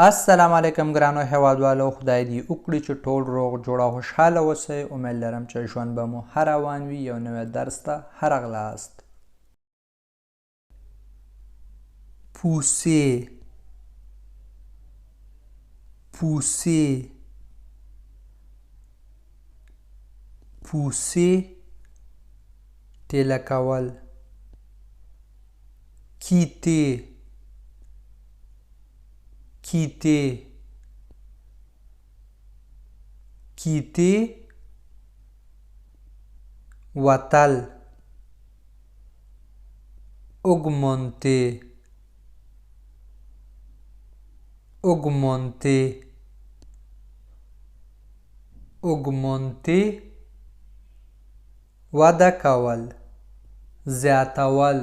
السلام علیکم ګرانو هیوادوالو، خدای دې وکړي چې ټول روغ جوړ او خوشحاله اوسئ. امید لرم چې ژوند به مو ښه روان وي. یو نوی درس ته ښه راغلاست. پوسې پوسې پوسې ټیله کول. کیتې کیتې کیتې وتل. augmenter augmenter augmenter وده کول، زیاتول.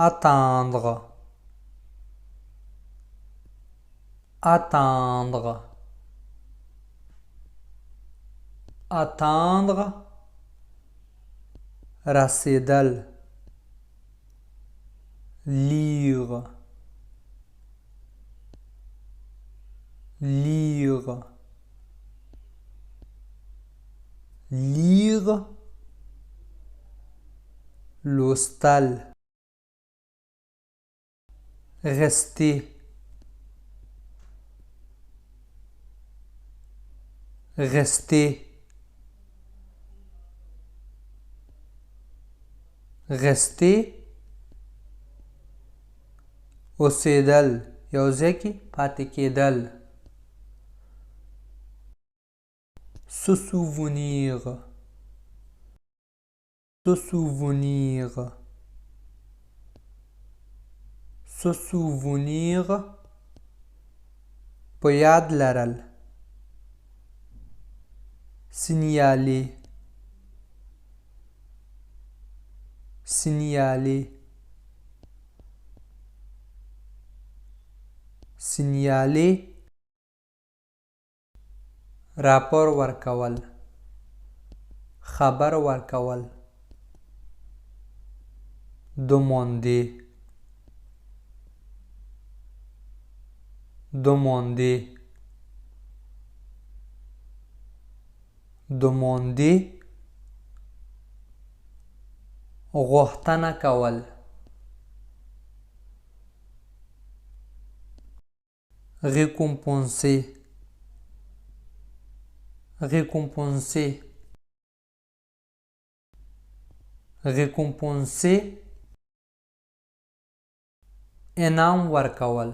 attendre attendre attendre رسیدل. lire lire lire لوستل. rester rester rester اوسیدل، یو ځای کې پاتې کېدل. se souvenir se souvenir se souvenir په یاد لرل. signaler signaler signaler راپور ورکول، خبر ورکول. demander demander demander غوښتنه کول. récompenser récompenser récompenser انعام ورکول.